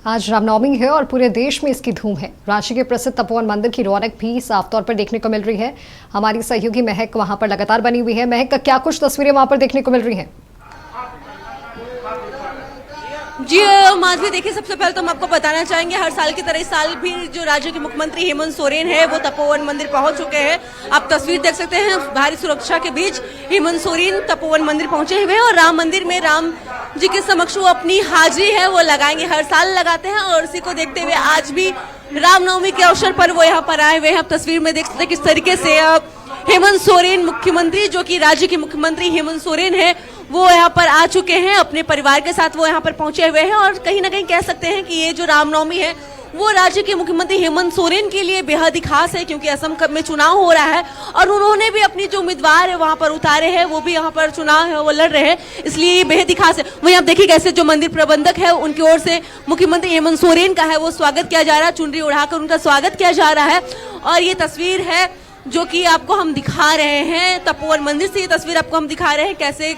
आज रामनवमी है और पूरे देश में इसकी धूम है। रांची के प्रसिद्ध तपोवन मंदिर की रौनक भी साफ तौर पर देखने को मिल रही है। हमारी सहयोगी महक वहां पर लगातार बनी हुई है। महक, क्या कुछ तस्वीरें वहां पर देखने को मिल रही हैं? जी माधवी, देखिए, सबसे पहले तो हम आपको बताना चाहेंगे, हर साल की तरह इस साल भी जो राज्य के मुख्यमंत्री हेमंत सोरेन है वो तपोवन मंदिर पहुंच चुके हैं। आप तस्वीर देख सकते हैं, भारी सुरक्षा के बीच हेमंत सोरेन तपोवन मंदिर पहुंचे हुए हैं और राम मंदिर में राम जी के समक्ष वो अपनी हाजिरी है वो लगाएंगे। हर साल लगाते हैं और इसी को देखते हुए आज भी रामनवमी के अवसर पर वो यहाँ पर आए हुए हैं। आप तस्वीर में देख सकते हैं किस तरीके से हेमंत सोरेन, मुख्यमंत्री जो कि राज्य के मुख्यमंत्री हेमंत सोरेन है, वो यहाँ पर आ चुके हैं। अपने परिवार के साथ वो यहाँ पर पहुंचे हुए हैं और कहीं ना कहीं कह सकते हैं कि ये जो रामनवमी है वो राज्य के मुख्यमंत्री हेमंत सोरेन के लिए बेहद ही खास है, क्योंकि असम में चुनाव हो रहा है और उन्होंने भी अपनी जो उम्मीदवार है वहां पर उतारे हैं, वो भी यहाँ पर चुनाव है वो लड़ रहे हैं, इसलिए ये बेहद ही खास है। वहीं आप देखिए कैसे जो मंदिर प्रबंधक है उनकी ओर से मुख्यमंत्री हेमंत सोरेन का है वो स्वागत किया जा रहा है, चुनरी उड़ाकर उनका स्वागत किया जा रहा है। और ये तस्वीर है जो कि आपको हम दिखा रहे हैं तपोवन मंदिर से, ये तस्वीर आपको हम दिखा रहे हैं कैसे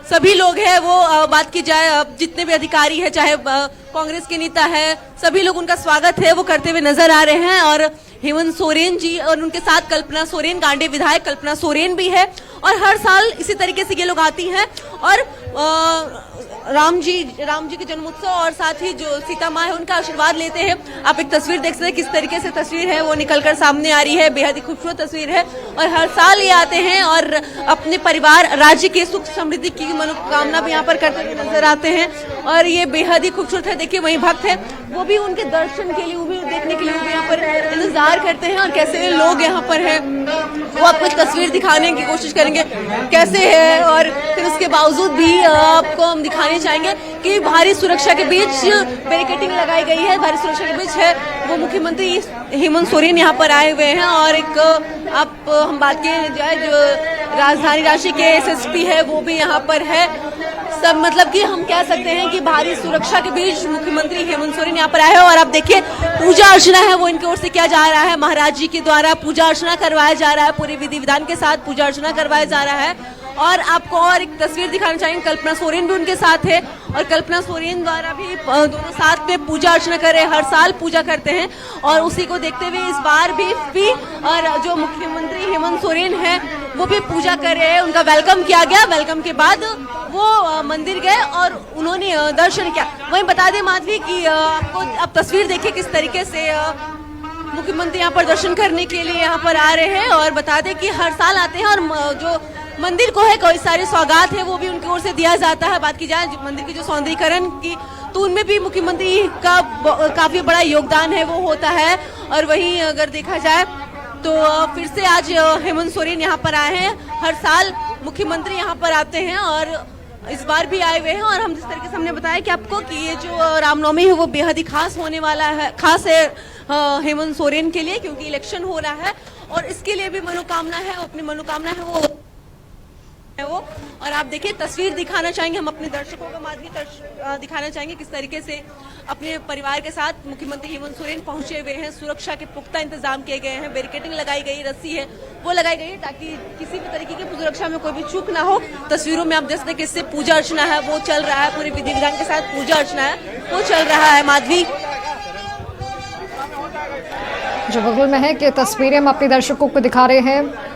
सभी लोग हैं वो, बात की जाए जितने भी अधिकारी है, चाहे कांग्रेस के नेता है, सभी लोग उनका स्वागत है वो करते हुए नजर आ रहे हैं। और हेमंत सोरेन जी और उनके साथ कल्पना सोरेन, गांडे विधायक कल्पना सोरेन भी है और हर साल इसी तरीके से ये लोग आती हैं और राम जी के जन्मोत्सव और साथ ही जो सीता माँ है उनका आशीर्वाद लेते हैं। आप एक तस्वीर देख सकते हैं किस तरीके से तस्वीर है वो निकलकर सामने आ रही है, बेहद ही खूबसूरत तस्वीर है और हर साल ये आते हैं और अपने परिवार, राज्य के सुख समृद्धि की मनोकामना भी यहाँ पर करते हुए नजर आते हैं और ये बेहद ही खूबसूरत है। देखिए वहीं भक्त है वो भी उनके दर्शन के लिए, वो भी देखने के लिए वो भी यहाँ पर इंतजार करते हैं और कैसे लोग यहाँ पर है वो आपको एक तस्वीर दिखाने की कोशिश करेंगे कैसे है। और फिर उसके बावजूद भी आपको हम दिखाने चाहेंगे कि भारी सुरक्षा के बीच बैरिकेडिंग लगाई गई है, भारी सुरक्षा के बीच है वो मुख्यमंत्री हेमंत सोरेन यहाँ पर आए हुए हैं। और एक आप हम बात की जाए जो राजधानी रांची के एसएसपी है वो भी यहाँ पर है। सब मतलब कि हम कह सकते हैं कि भारी सुरक्षा के बीच मुख्यमंत्री हेमंत सोरेन यहाँ पर आए हैं और आप देखिए पूजा अर्चना है वो इनकी ओर से किया जा रहा है, महाराज जी के द्वारा पूजा अर्चना करवाया जा रहा है, पूरे विधि विधान के साथ पूजा अर्चना करवाया जा रहा है। और आपको और एक तस्वीर दिखाना चाहेंगे, कल्पना सोरेन भी उनके साथ है और कल्पना सोरेन द्वारा भी दोनों साथ में पूजा अर्चना कर रहे हैं, हर साल पूजा करते हैं और उसी को देखते हुए इस बार भी और जो मुख्यमंत्री हेमंत सोरेन है वो भी पूजा कर रहे हैं। उनका वेलकम किया गया, वेलकम के बाद वो मंदिर गए और उन्होंने दर्शन किया। वहीं बता दें माधवी की आपको अब तस्वीर देखिए किस तरीके से मुख्यमंत्री यहाँ पर दर्शन करने के लिए यहाँ पर आ रहे हैं और बता दें कि हर साल आते हैं और जो मंदिर को है कई सारे सौगात है वो भी उनकी ओर से दिया जाता है। बात की जाए मंदिर के जो सौंदर्यीकरण की तो उनमें भी मुख्यमंत्री का काफी बड़ा योगदान है वो होता है। और वहीं अगर देखा जाए तो फिर से आज हेमंत सोरेन यहाँ पर आए हैं, हर साल मुख्यमंत्री यहाँ पर आते हैं और इस बार भी आए हुए हैं। और हम जिस तरीके से हमने बताया कि आपको कि ये जो रामनवमी है वो बेहद ही खास होने वाला है, खास है हेमंत सोरेन के लिए, क्योंकि इलेक्शन हो रहा है और इसके लिए भी मनोकामना है, अपनी मनोकामना है वो और आप देखिए तस्वीर दिखाना चाहेंगे हम अपने दर्शकों को, माधवी दिखाना चाहेंगे किस तरीके से अपने परिवार के साथ मुख्यमंत्री हेमंत सोरेन पहुंचे हुए हैं। सुरक्षा के पुख्ता इंतजाम किए गए हैं, बैरिकेडिंग लगाई गई, रस्सी है वो लगाई गई है ताकि किसी भी तरीके की सुरक्षा में कोई भी चूक ना हो। तस्वीरों में आप देख सकते हैं किससे पूजा अर्चना है वो चल रहा है, पूरे विधि विधान के साथ पूजा अर्चना है वो चल रहा है। माधवी, जो बगल में है कि तस्वीरें हम अपने दर्शकों को दिखा रहे हैं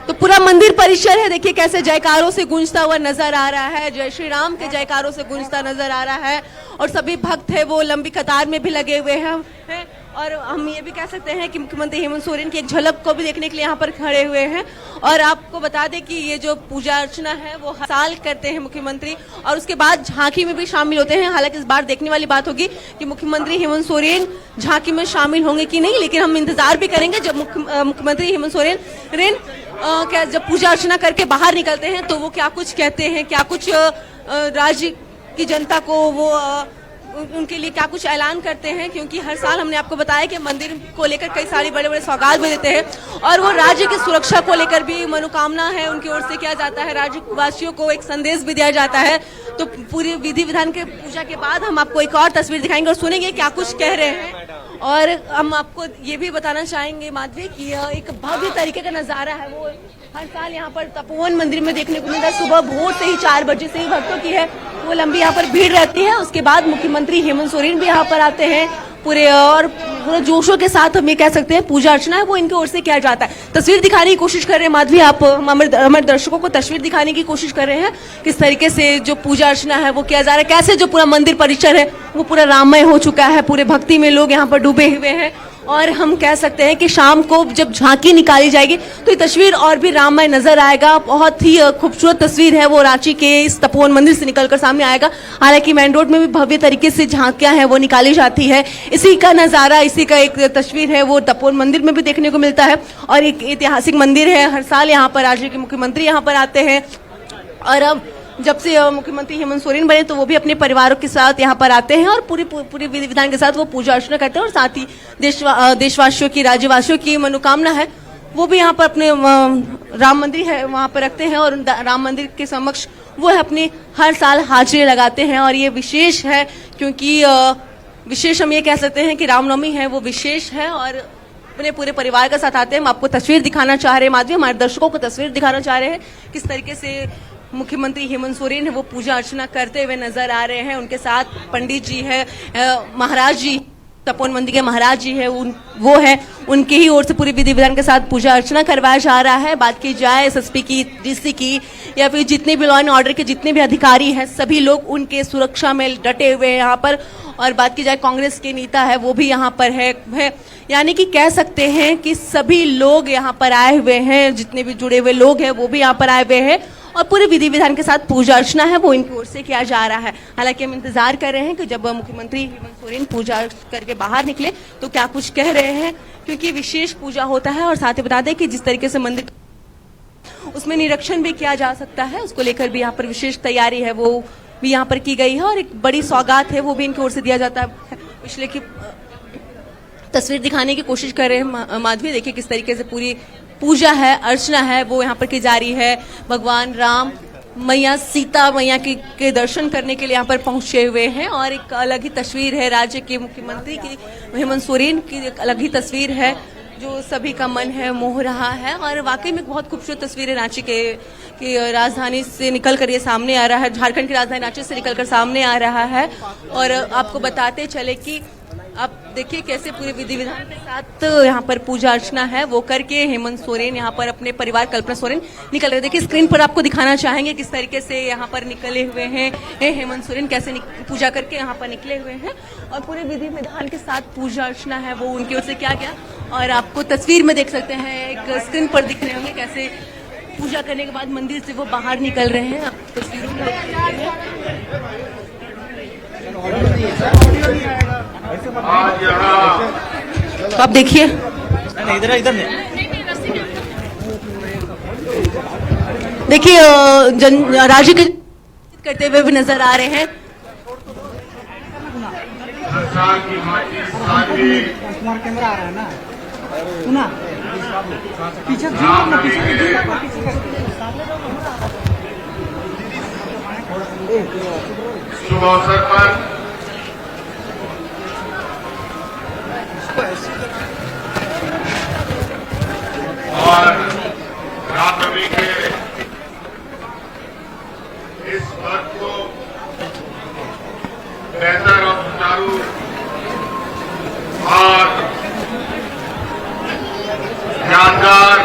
तो पूरा मंदिर परिसर है, देखिए कैसे जयकारों से गूंजता हुआ नजर आ रहा है, जय श्री राम के जयकारों से गूंजता नजर आ रहा है और सभी भक्त है वो लंबी कतार में भी लगे हुए हैं। और हम ये भी कह सकते हैं कि मुख्यमंत्री हेमंत सोरेन की एक झलक को भी देखने के लिए यहाँ पर खड़े हुए हैं। और आपको बता दें कि ये जो पूजा अर्चना है वो हर साल करते हैं मुख्यमंत्री और उसके बाद झांकी में भी शामिल होते हैं। हालांकि इस बार देखने वाली बात होगी कि मुख्यमंत्री हेमंत सोरेन झांकी में शामिल होंगे कि नहीं, लेकिन हम इंतजार भी करेंगे जब मुख्यमंत्री हेमंत सोरेन क्या जब पूजा अर्चना करके बाहर निकलते हैं तो वो क्या कुछ कहते हैं, क्या कुछ राज्य की जनता को वो उनके लिए क्या कुछ ऐलान करते हैं, क्योंकि हर साल हमने आपको बताया कि मंदिर को लेकर कई सारे बड़े बड़े सौगात भी देते हैं और वो राज्य की सुरक्षा को लेकर भी मनोकामना है उनकी ओर से किया जाता है, राज्यवासियों को एक संदेश भी दिया जाता है। तो पूरी विधि विधान के पूजा के बाद हम आपको एक और तस्वीर दिखाएंगे और सुनेंगे क्या कुछ कह रहे हैं और हम आपको ये भी बताना चाहेंगे माधवी कि एक भव्य तरीके का नजारा है वो हर साल यहाँ पर तपोवन मंदिर में देखने को मिलता है। सुबह भोर से ही 4 बजे से ही भक्तों की है वो लंबी यहाँ पर भीड़ रहती है। उसके बाद मुख्यमंत्री हेमंत सोरेन भी यहाँ पर आते हैं पूरे और पूरे जोशों के साथ हम ये कह सकते हैं पूजा अर्चना है वो इनकी ओर से किया जाता है। तस्वीर दिखाने की कोशिश कर रहे हैं माधवी, आप हमारे दर्शकों को तस्वीर दिखाने की कोशिश कर रहे हैं किस तरीके से जो पूजा अर्चना है वो किया जा रहा है, कैसे जो पूरा मंदिर परिसर है वो पूरा राममय हो चुका है, पूरे भक्ति में लोग यहाँ पर डूबे हुए हैं। और हम कह सकते हैं कि शाम को जब झांकी निकाली जाएगी तो ये तस्वीर और भी राममय नजर आएगा। बहुत ही खूबसूरत तस्वीर है वो रांची के इस तपोवन मंदिर से निकलकर सामने आएगा। हालांकि मेन रोड में भी भव्य तरीके से झांकियां हैं वो निकाली जाती है। इसी का नजारा, इसी का एक तस्वीर है वो तपोवन मंदिर में भी देखने को मिलता है। और एक ऐतिहासिक मंदिर है, हर साल यहाँ पर राज्य के मुख्यमंत्री यहाँ पर आते हैं। और अब जब से मुख्यमंत्री हेमंत सोरेन बने तो वो भी अपने परिवारों के साथ यहाँ पर आते हैं और पूरी विधि विधान के साथ वो पूजा अर्चना करते हैं। और साथ ही देशवासियों की, राज्यवासियों की मनोकामना है वो भी यहाँ पर अपने राम मंदिर है वहाँ पर रखते हैं और राम मंदिर के समक्ष वो है अपनी हर साल हाजिरी लगाते हैं। और ये विशेष है क्योंकि विशेष हम ये कह सकते हैं कि रामनवमी है वो विशेष है और अपने पूरे परिवार के साथ आते हैं। हम आपको तस्वीर दिखाना चाह रहे हैं माधवी, हमारे दर्शकों को तस्वीर दिखाना चाह रहे हैं किस तरीके से मुख्यमंत्री हेमंत सोरेन है वो पूजा अर्चना करते हुए नजर आ रहे हैं। उनके साथ पंडित जी है, महाराज जी, तपोवन मंदिर के महाराज जी है वो है, उनके ही ओर से पूरी विधि विधान के साथ पूजा अर्चना करवाया जा रहा है। बात की जाए एसएसपी की, डीसी की या फिर जितने भी लॉ एंड ऑर्डर के जितने भी अधिकारी हैं सभी लोग उनके सुरक्षा में डटे हुए हैं यहाँ पर। और बात की जाए कांग्रेस के नेता है वो भी यहाँ पर है यानी कि कह सकते हैं कि सभी लोग यहाँ पर आए हुए हैं, जितने भी जुड़े हुए लोग हैं वो भी यहाँ पर आए हुए हैं और पूरे विधि विधान के साथ पूजा अर्चना है वो इनकी ओर से किया जा रहा है। हालांकि हम इंतजार कर रहे हैं कि जब मुख्यमंत्री हेमंत सोरेन पूजा करके बाहर निकले तो क्या कुछ कह रहे हैं, क्योंकि विशेष पूजा होता है। और साथ ही बता दें कि जिस तरीके से मंदिर उसमें निरीक्षण भी किया जा सकता है, उसको लेकर भी यहाँ पर विशेष तैयारी है वो भी यहाँ पर की गई है और एक बड़ी सौगात है वो भी इनकी ओर से दिया जाता है। पिछले की तस्वीर दिखाने की कोशिश कर रहे हैं माधवी, देखिए किस तरीके से पूरी पूजा है, अर्चना है वो यहाँ पर की जा रही है। भगवान राम, मैया सीता मैया के दर्शन करने के लिए यहाँ पर पहुंचे हुए हैं और एक अलग ही तस्वीर है राज्य के मुख्यमंत्री की, हेमंत सोरेन की एक अलग ही तस्वीर है जो सभी का मन है मोह रहा है। और वाकई में बहुत खूबसूरत तस्वीर है रांची की राजधानी से निकलकर ये सामने आ रहा है, झारखंड की राजधानी रांची से निकलकर सामने आ रहा है। और आपको बताते चले कि आप देखिए कैसे पूरे विधि विधान के साथ यहाँ पर पूजा अर्चना है वो करके हेमंत सोरेन यहाँ पर अपने परिवार कल्पना सोरेन निकल रहे। देखिए स्क्रीन पर आपको दिखाना चाहेंगे किस तरीके से यहाँ पर निकले हुए हैं हेमंत सोरेन, कैसे पूजा करके यहाँ पर निकले हुए हैं और पूरे विधि विधान के साथ पूजा अर्चना है वो उनकी ओर से किया गया। और आपको तस्वीर में देख सकते हैं, एक स्क्रीन पर दिख रहे होंगे कैसे पूजा करने के बाद मंदिर से वो बाहर निकल रहे हैं। आप तस्वीरों में देख सकते हैं। तो आप देखिए देखिए राज्य के करते हुए भी नजर आ रहे हैं। कैमरा आ रहा है ना, सुना पीछे शुभ अवसर पर और रामनवमी के इस पर्व को बेहतर और सुचारू और यादगार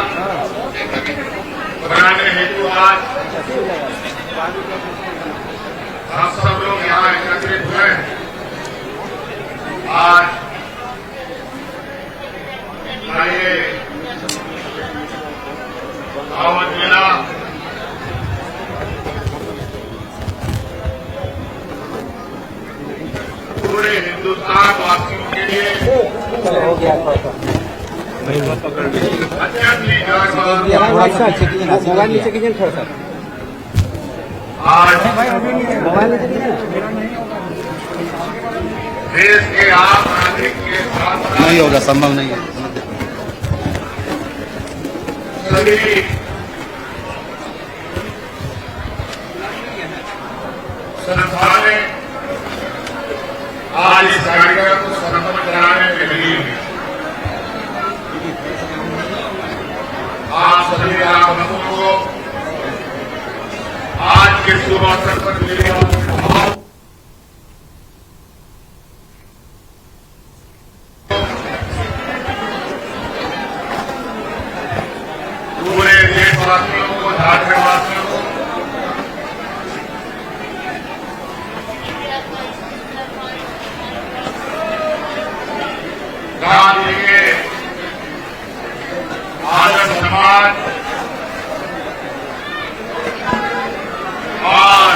बनाने हेतु आज हम सब लोग यहाँ एकत्रित हुए हैं। आज आइए दावत मिला पूरे हिंदुस्तान वासियों के लिए अत्यंत ही गर्व आज देश के आम नागरिक के साथ नहीं होगा, संभव नहीं है। सभी संस्थाएं आज इस कार्यक्रम को संपन्न कराने में में मिली हुई। आप सभी आप लोगों को आज के शुभ अवसर पर मेरे पूरे देशवासियों को, झारखंड वासियों को गांधी के आदर सम्मान और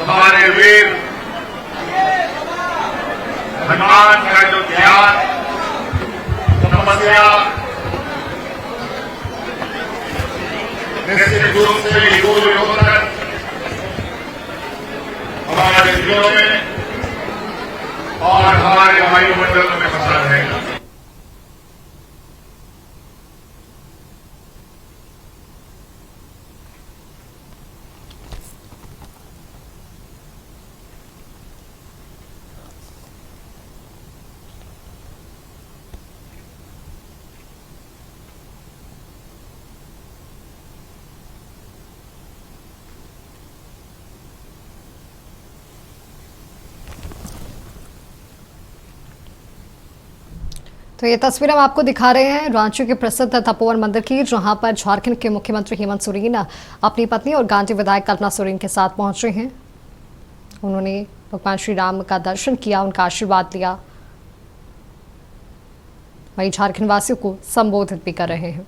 हमारे वीर हनुमान का जो ज्ञान, तपस्या निश्चित रूप से युग युग तक हमारे दिलों में और हमारे वायुमंडल में बसा रहेगा। तो ये तस्वीर हम आपको दिखा रहे हैं रांची के प्रसिद्ध तपोवन मंदिर की, जहां पर झारखंड के मुख्यमंत्री हेमंत सोरेन अपनी पत्नी और गांधी विधायक कल्पना सोरेन के साथ पहुंचे हैं। उन्होंने भगवान श्री राम का दर्शन किया, उनका आशीर्वाद लिया, वहीं झारखंड वासियों को संबोधित भी कर रहे हैं।